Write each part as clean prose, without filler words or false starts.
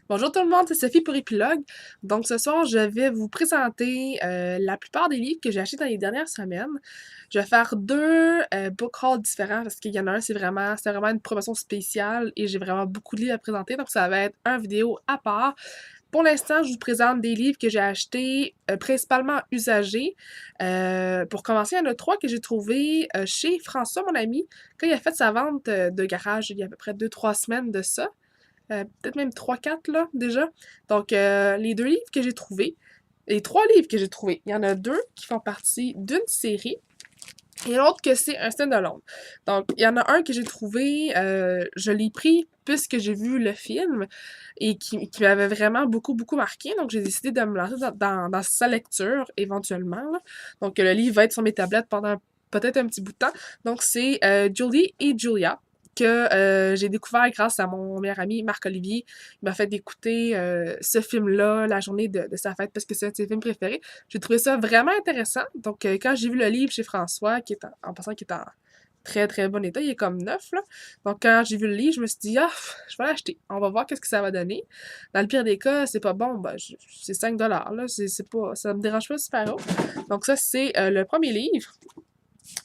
Bonjour tout le monde, c'est Sophie pour Épilogue. Donc ce soir, je vais vous présenter la plupart des livres que j'ai achetés dans les dernières semaines. Je vais faire deux book hauls différents parce qu'il y en a un, c'est vraiment une promotion spéciale et j'ai vraiment beaucoup de livres à présenter. Donc ça va être une vidéo à part. Pour l'instant, je vous présente des livres que j'ai achetés principalement usagés. Pour commencer, il y en a trois que j'ai trouvés chez François, mon ami, quand il a fait sa vente de garage il y a à peu près 2-3 semaines de ça. Peut-être même 3-4 là, déjà. Donc, les deux livres que j'ai trouvés, les trois livres que j'ai trouvés, il y en a deux qui font partie d'une série et l'autre que c'est un stand-alone. Donc, il y en a un que j'ai trouvé, je l'ai pris puisque j'ai vu le film et qui m'avait vraiment beaucoup, beaucoup marqué. Donc, j'ai décidé de me lancer dans sa lecture éventuellement, là. Donc, le livre va être sur mes tablettes pendant peut-être un petit bout de temps. Donc, c'est Julie et Julia que j'ai découvert grâce à mon meilleur ami Marc-Olivier. Il m'a fait écouter ce film-là la journée de sa fête parce que c'est un de ses films préférés. J'ai trouvé ça vraiment intéressant. Donc, quand j'ai vu le livre chez François, qui est en passant, qui est en très très bon état, il est comme neuf, là. Donc, quand j'ai vu le livre, je me suis dit, ah, je vais l'acheter. On va voir qu'est-ce que ça va donner. Dans le pire des cas, c'est pas bon, ben, c'est 5 là. C'est pas, ça me dérange pas super haut. Donc, ça, c'est le premier livre.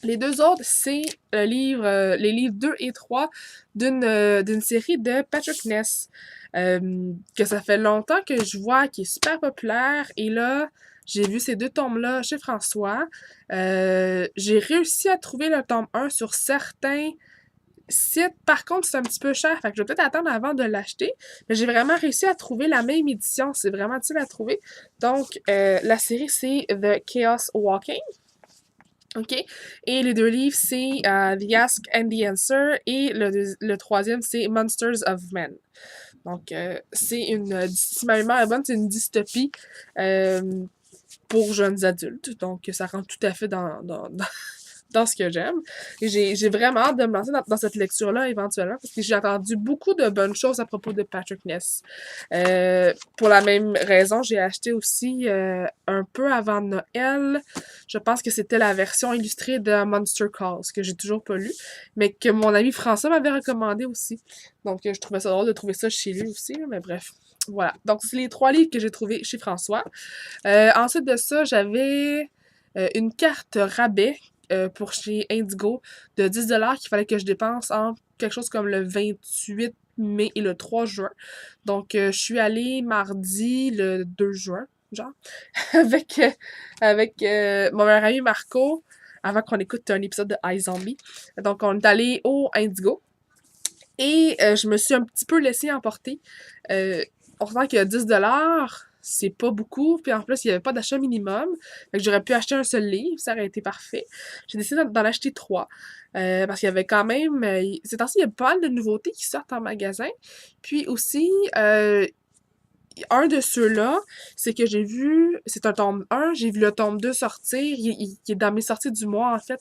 Les deux autres, c'est les livres 2 et 3 d'une série de Patrick Ness. Que ça fait longtemps que je vois, qui est super populaire. Et là, j'ai vu ces deux tomes-là chez François. J'ai réussi à trouver le tome 1 sur certains sites. Par contre, c'est un petit peu cher. Fait que je vais peut-être attendre avant de l'acheter. Mais j'ai vraiment réussi à trouver la même édition. C'est vraiment utile à trouver. Donc, la série, c'est The Chaos Walking. OK? Et les deux livres, c'est The Ask and the Answer et le troisième, c'est Monsters of Men. Donc, c'est si ma mémoire est bonne, c'est une dystopie euh, pour jeunes adultes. Donc, ça rentre tout à fait dans ce que j'aime. Et j'ai vraiment hâte de me lancer dans cette lecture-là éventuellement parce que j'ai entendu beaucoup de bonnes choses à propos de Patrick Ness. Pour la même raison, j'ai acheté aussi un peu avant Noël, je pense que c'était la version illustrée de Monster Calls, que j'ai toujours pas lu, mais que mon ami François m'avait recommandé aussi. Donc, je trouvais ça drôle de trouver ça chez lui aussi, mais bref. Voilà. Donc, c'est les trois livres que j'ai trouvés chez François. Ensuite de ça, j'avais une carte rabais pour chez Indigo de 10$ qu'il fallait que je dépense en quelque chose comme le 28 mai et le 3 juin. Donc, je suis allée mardi le 2 juin, genre, avec, mon meilleur ami Marco, avant qu'on écoute un épisode de iZombie. Donc, on est allé au Indigo. Et je me suis un petit peu laissée emporter. On sent que 10$, c'est pas beaucoup. Puis en plus, il n'y avait pas d'achat minimum. Fait que j'aurais pu acheter un seul livre, ça aurait été parfait. J'ai décidé d'en acheter trois. Parce qu'il y avait quand même. Ces temps-ci, il y a pas mal de nouveautés qui sortent en magasin. Puis aussi, un de ceux-là, c'est que j'ai vu, c'est un tome 1, j'ai vu le tome 2 sortir, il est dans mes sorties du mois, en fait,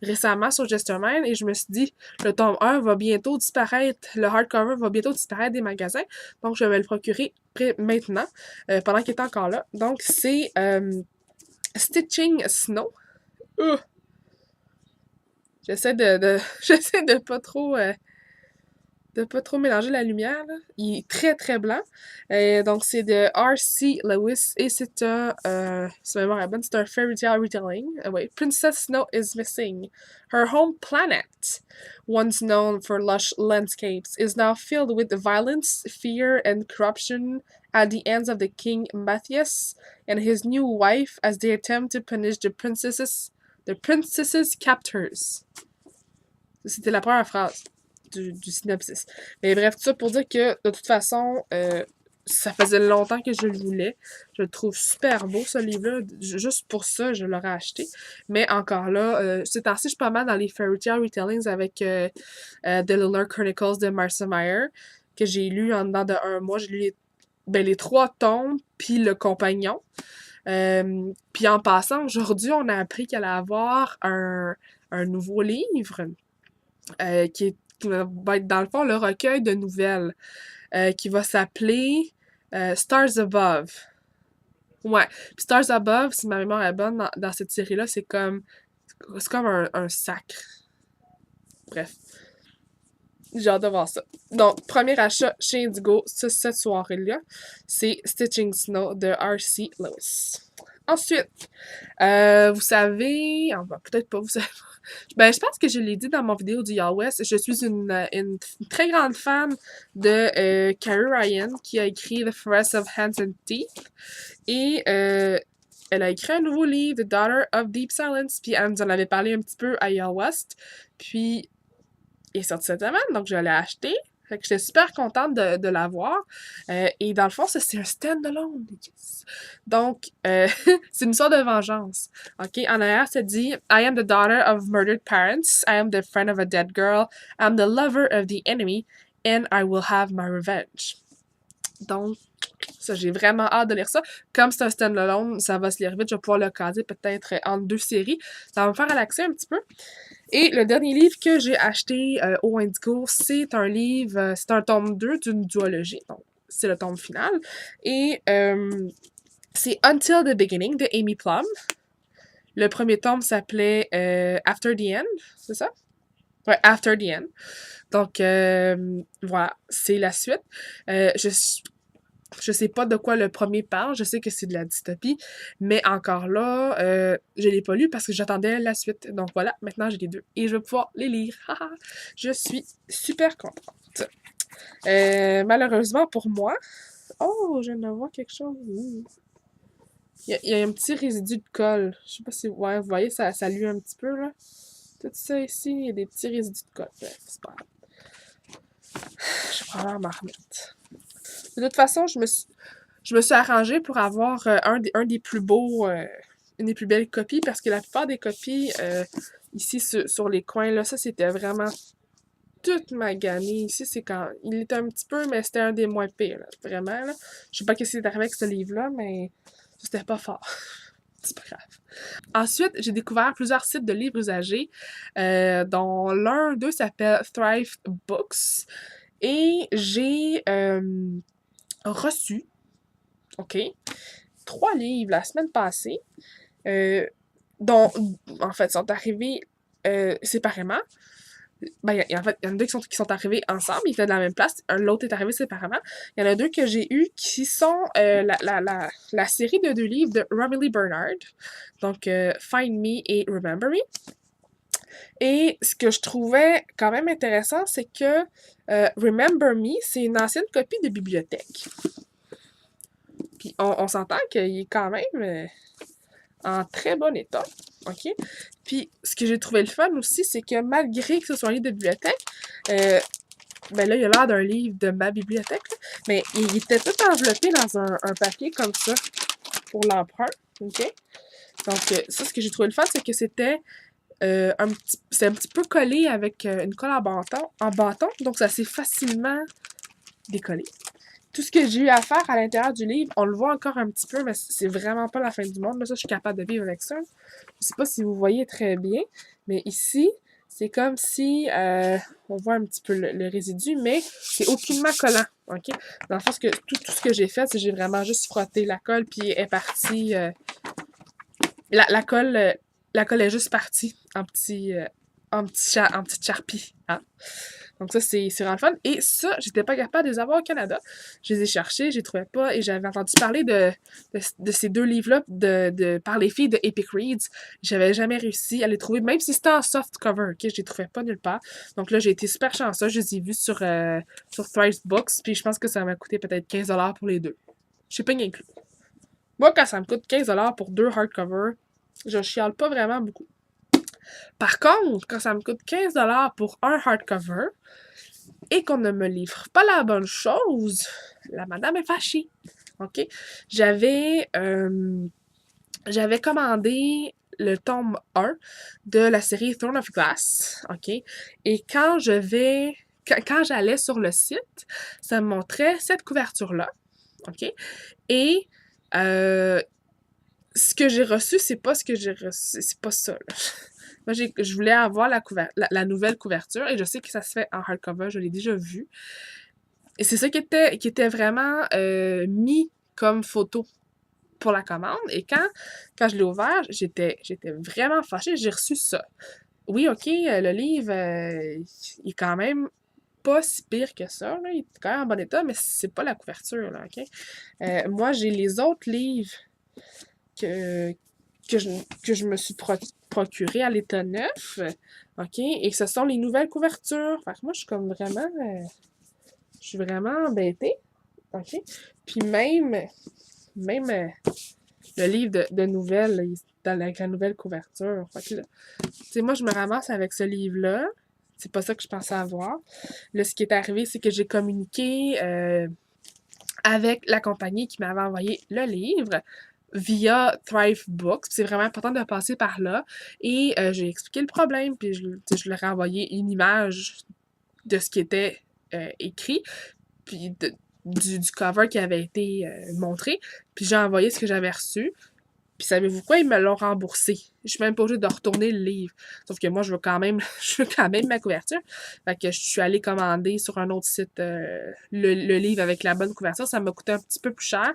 récemment sur Jesterman, et je me suis dit, le tome 1 va bientôt disparaître, le hardcover va bientôt disparaître des magasins, donc je vais le procurer maintenant, pendant qu'il est encore là. Donc, c'est Stitching Snow. Ouh! J'essaie de pas trop mélanger la lumière, là. Il est très très blanc. Donc c'est de R.C. Lewis et c'est si ma mémoire est bonne, c'est un fairy tale retelling. Ouais. Princess Snow is missing. Her home planet, once known for lush landscapes, is now filled with violence, fear, and corruption at the hands of the King Matthias and his new wife as they attempt to punish the princess's captors. C'était la première phrase du synopsis. Mais bref, tout ça pour dire que, de toute façon, ça faisait longtemps que je le voulais. Je le trouve super beau, ce livre-là. Juste pour ça, je l'aurais acheté. Mais encore là, ces temps-ci, je suis pas mal dans les fairy tale retellings avec The Lunar Chronicles de Marcia Meyer, que j'ai lu en dedans de 1 mois. J'ai lu les 3 tomes, puis Le Compagnon. Puis en passant, aujourd'hui, on a appris qu'elle allait avoir un nouveau livre qui va être dans le fond le recueil de nouvelles qui va s'appeler Stars Above. Ouais. Puis Stars Above, si ma mémoire est bonne, dans cette série-là, c'est comme un sacre. Bref. J'ai hâte de voir ça. Donc, premier achat chez Indigo cette soirée-là, c'est Stitching Snow de R.C. Lewis. Ensuite, vous savez, peut-être pas, vous savez. Ben, je pense que je l'ai dit dans mon vidéo du Y'all West, je suis une très grande fan de Carrie Ryan qui a écrit The Forest of Hands and Teeth. Et elle a écrit un nouveau livre, The Daughter of Deep Silence, puis elle nous en avait parlé un petit peu à Y'all West. Puis il est sorti cette semaine, donc je l'ai acheté. Fait que j'étais super contente de l'avoir. Et dans le fond, c'est un stand-alone. Yes. Donc, c'est une histoire de vengeance. OK? En arrière, ça dit I am the daughter of murdered parents. I am the friend of a dead girl. I am the lover of the enemy. And I will have my revenge. Donc, ça, j'ai vraiment hâte de lire ça. Comme c'est un stand-alone, ça va se lire vite. Je vais pouvoir le caser peut-être entre deux séries. Ça va me faire relaxer un petit peu. Et le dernier livre que j'ai acheté au Indigo, c'est un livre, c'est un tome 2 d'une duologie. Donc, c'est le tome final. Et c'est Until the Beginning de Amy Plum. Le premier tome s'appelait After the End, c'est ça? Ouais, After the End. Donc, voilà, c'est la suite. Je sais pas de quoi le premier parle, je sais que c'est de la dystopie, mais encore là, je l'ai pas lu parce que j'attendais la suite. Donc voilà, maintenant j'ai les deux et je vais pouvoir les lire. Je suis super contente. Malheureusement pour moi, oh, je viens de voir quelque chose. Il y a un petit résidu de colle. Je sais pas si ouais, vous voyez, ça lue un petit peu là. Tout ça ici, il y a des petits résidus de colle. Bref, c'est pas grave. Je vais probablement m'en remettre. De toute façon, je me suis arrangée pour avoir un des plus beaux, une des plus belles copies, parce que la plupart des copies ici sur les coins, là, ça c'était vraiment tout magané. Ici, c'est quand. Il était un petit peu, mais c'était un des moins pires, là, vraiment. Là. Je sais pas ce qui est arrivé avec ce livre-là, mais c'était pas fort. C'est pas grave. Ensuite, j'ai découvert plusieurs sites de livres usagés, dont d'eux s'appelle Thrive Books. Et j'ai reçu, OK, 3 livres la semaine passée, dont, en fait, sont arrivés séparément. Ben, en fait, il y en a deux qui sont arrivés ensemble, ils étaient de la même place. L'autre est arrivé séparément. Il y en a deux que j'ai eus qui sont la série de 2 livres de Romilly Bernard. Donc, Find Me et Remember Me. Et ce que je trouvais quand même intéressant, c'est que Remember Me, c'est une ancienne copie de bibliothèque. Puis on s'entend qu'il est quand même en très bon état. OK? Puis ce que j'ai trouvé le fun aussi, c'est que malgré que ce soit un livre de bibliothèque, ben là, il a l'air d'un livre de ma bibliothèque, là, mais il était tout enveloppé dans un papier comme ça pour l'emprunt. OK? Donc, ça, ce que j'ai trouvé le fun, c'est que c'était c'est un petit peu collé avec une colle en bâton, donc ça s'est facilement décollé. Tout ce que j'ai eu à faire à l'intérieur du livre, on le voit encore un petit peu, mais c'est vraiment pas la fin du monde. Là, ça, je suis capable de vivre avec ça. Je sais pas si vous voyez très bien, mais ici, c'est comme si on voit un petit peu le résidu, mais c'est aucunement collant. OK? Dans le sens que tout ce que j'ai fait, c'est que j'ai vraiment juste frotté la colle, puis elle est partie. La colle est juste partie en petite charpie. Hein? Donc ça, c'est vraiment le fun. Et ça, j'étais pas capable de les avoir au Canada. Je les ai cherchés, je les trouvais pas. Et j'avais entendu parler de ces 2 livres-là par les filles de Epic Reads. J'avais jamais réussi à les trouver, même si c'était en soft cover. OK? Je les trouvais pas nulle part. Donc là, j'ai été super chanceuse. Je les ai vus sur Thrive Books. Puis je pense que ça m'a coûté peut-être 15$ pour les 2. Shipping inclus. Moi, quand ça me coûte 15$ pour 2 hardcovers, je chiale pas vraiment beaucoup. Par contre, quand ça me coûte 15$ pour un hardcover et qu'on ne me livre pas la bonne chose, la madame est fâchée. OK? J'avais commandé le tome 1 de la série Throne of Glass. OK? Et quand j'allais sur le site, ça me montrait cette couverture-là. OK? Et ce que j'ai reçu, c'est pas ce que j'ai reçu. C'est pas ça, là. Moi, je voulais avoir la nouvelle couverture et je sais que ça se fait en hardcover, je l'ai déjà vu. Et c'est ça qui était vraiment mis comme photo pour la commande. Et quand je l'ai ouvert, j'étais vraiment fâchée. J'ai reçu ça. Oui, OK, le livre, il est quand même pas si pire que ça, là. Il est quand même en bon état, mais c'est pas la couverture, là, OK? Moi, j'ai les autres livres que, que, je, que je me suis procurés à l'état neuf, OK? Et ce sont les nouvelles couvertures. Fait que moi, je suis comme vraiment... je suis vraiment embêtée, OK? Puis même le livre de nouvelles, là, il est dans la nouvelle couverture. Fait que là, tu sais, moi, je me ramasse avec ce livre-là. C'est pas ça que je pensais avoir. Là, ce qui est arrivé, c'est que j'ai communiqué avec la compagnie qui m'avait envoyé le livre via Thrive Books. C'est vraiment important de passer par là. Et j'ai expliqué le problème, puis je leur ai envoyé une image de ce qui était écrit, puis du cover qui avait été montré. Puis j'ai envoyé ce que j'avais reçu. Puis savez-vous quoi? Ils me l'ont remboursé. Je suis même pas obligée de retourner le livre. Sauf que moi, je veux quand même, je veux quand même ma couverture. Fait que je suis allée commander sur un autre site le livre avec la bonne couverture. Ça m'a coûté un petit peu plus cher.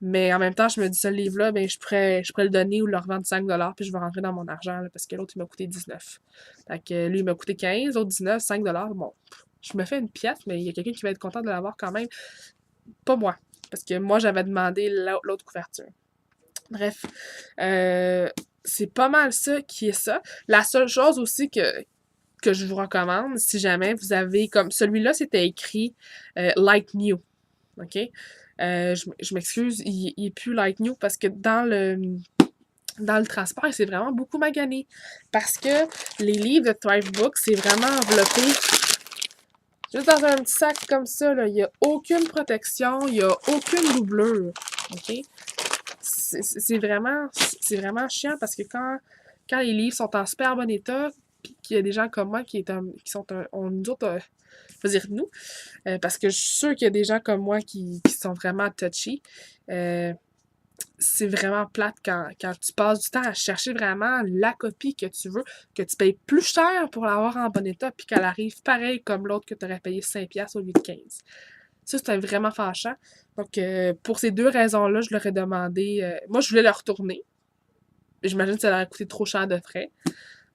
Mais en même temps, je me dis, ce livre-là, ben, je pourrais le donner ou le revendre 5$, puis je vais rentrer dans mon argent, là, parce que l'autre, il m'a coûté 19. Fait que lui, il m'a coûté 15, l'autre 19, 5$. Bon, je me fais une pièce, mais il y a quelqu'un qui va être content de l'avoir quand même. Pas moi. Parce que moi, j'avais demandé l'autre couverture. Bref, c'est pas mal ça qui est ça. La seule chose aussi que je vous recommande, si jamais vous avez, comme celui-là, c'était écrit Like New, OK? Je m'excuse, il est plus Like New parce que dans le transport, il s'est vraiment beaucoup magané. Parce que les livres de Thrive Books, c'est vraiment enveloppé juste dans un petit sac comme ça, là. Il n'y a aucune protection, il n'y a aucune doublure, OK? C'est vraiment chiant parce que quand les livres sont en super bon état, puis qu'il y a des gens comme moi qui sont nous autres, je veux dire nous, parce que je suis sûre qu'il y a des gens comme moi qui sont vraiment touchy. C'est vraiment plate quand tu passes du temps à chercher vraiment la copie que tu veux, que tu payes plus cher pour l'avoir en bon état, puis qu'elle arrive pareil comme l'autre que tu aurais payé 5$ au lieu de 15$. Ça, c'était vraiment fâchant. Donc, pour ces deux raisons-là, je leur ai demandé... moi, je voulais le retourner. J'imagine que ça leur a coûté trop cher de frais.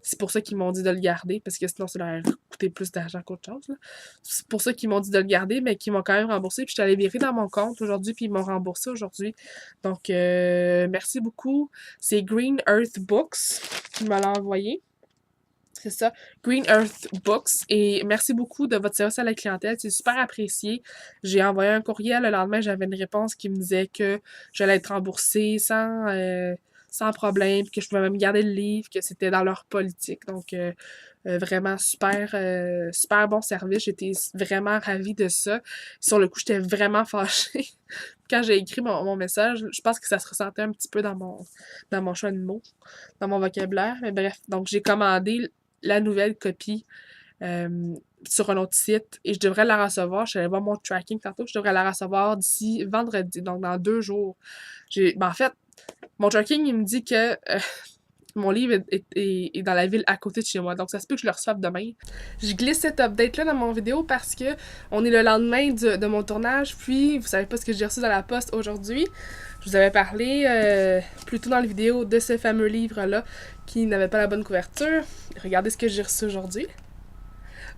C'est pour ça qu'ils m'ont dit de le garder, parce que sinon, ça leur a coûté plus d'argent qu'autre chose, là. C'est pour ça qu'ils m'ont dit de le garder, mais qu'ils m'ont quand même remboursé. Puis je suis allée vérifier dans mon compte aujourd'hui, puis ils m'ont remboursé aujourd'hui. Donc, merci beaucoup. C'est Green Earth Books qui m'a envoyé. C'est ça, Green Earth Books. Et merci beaucoup de votre service à la clientèle. C'est super apprécié. J'ai envoyé un courriel. Le lendemain, j'avais une réponse qui me disait que j'allais être remboursée sans problème, que je pouvais même garder le livre, que c'était dans leur politique. Donc, vraiment super bon service. J'étais vraiment ravie de ça. Sur le coup, j'étais vraiment fâchée. Quand j'ai écrit mon message, je pense que ça se ressentait un petit peu dans mon choix de mots, dans mon vocabulaire. Mais bref, donc j'ai commandé la nouvelle copie sur un autre site et je devrais la recevoir. Je suis allée voir mon tracking tantôt. Je devrais la recevoir d'ici vendredi, donc dans 2 jours. En fait, mon tracking, il me dit que mon livre est dans la ville à côté de chez moi. Donc, ça se peut que je le reçoive demain. Je glisse cette update-là dans mon vidéo parce que on est le lendemain de mon tournage. Puis, vous savez pas ce que j'ai reçu dans la poste aujourd'hui. Je vous avais parlé plus tôt dans la vidéo de ce fameux livre-là qui n'avait pas la bonne couverture. Regardez ce que j'ai reçu aujourd'hui.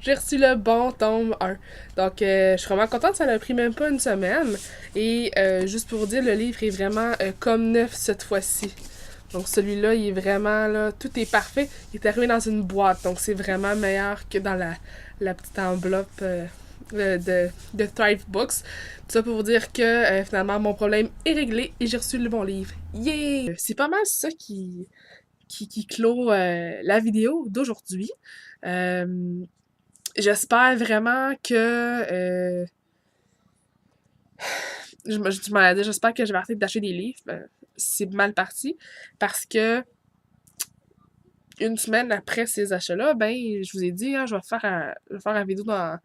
J'ai reçu le bon tome 1. Donc, je suis vraiment contente, ça n'a pris même pas une semaine. Et juste pour vous dire, le livre est vraiment comme neuf cette fois-ci. Donc, celui-là, il est vraiment, là, tout est parfait. Il est arrivé dans une boîte, donc c'est vraiment meilleur que dans la petite enveloppe de Thrive Books. Tout ça pour vous dire que finalement, mon problème est réglé et j'ai reçu le bon livre. Yeah! C'est pas mal ça qui clôt la vidéo d'aujourd'hui. J'espère vraiment que... je m'en dit, j'espère que je vais arrêter d'acheter des livres. C'est mal parti. Parce que une semaine après ces achats-là, ben, je vous ai dit, hein, je vais faire une vidéo dans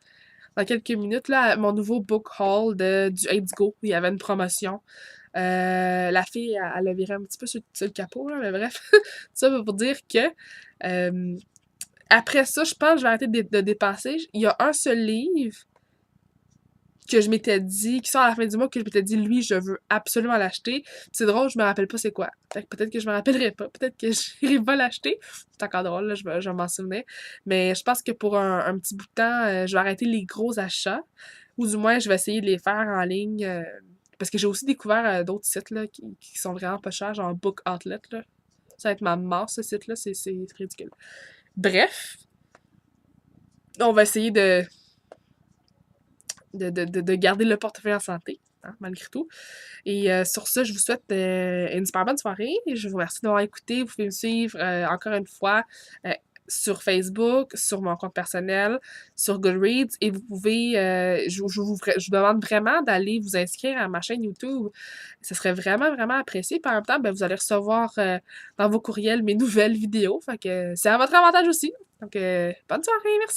quelques minutes, là, mon nouveau book haul du Aids Go. Il y avait une promotion. La fille, elle a viré un petit peu sur le capot, là, mais bref. Ça veut dire que après ça, je pense que je vais arrêter de dépenser. Il y a un seul livre que je m'étais dit, qui sort à la fin du mois, que je m'étais dit, lui, je veux absolument l'acheter. C'est drôle, je me rappelle pas c'est quoi. Fait que peut-être que je me rappellerai pas, peut-être que j'irai pas l'acheter. C'est encore drôle, là, je vais m'en souvenir. Mais je pense que pour un petit bout de temps, je vais arrêter les gros achats. Ou du moins, je vais essayer de les faire en ligne. Parce que j'ai aussi découvert d'autres sites là, qui sont vraiment pas chers, genre Book Outlet. Là. Ça va être ma mort, ce site-là, c'est ridicule. Bref, on va essayer de garder le portefeuille en santé, hein, malgré tout. Et sur ça, je vous souhaite une super bonne soirée. Je vous remercie d'avoir écouté. Vous pouvez me suivre encore une fois sur Facebook, sur mon compte personnel, sur Goodreads. Et vous pouvez, je vous demande vraiment d'aller vous inscrire à ma chaîne YouTube. Ce serait vraiment, vraiment apprécié. Puis en même temps, ben, vous allez recevoir dans vos courriels mes nouvelles vidéos. Fait que c'est à votre avantage aussi. Donc, bonne soirée, merci!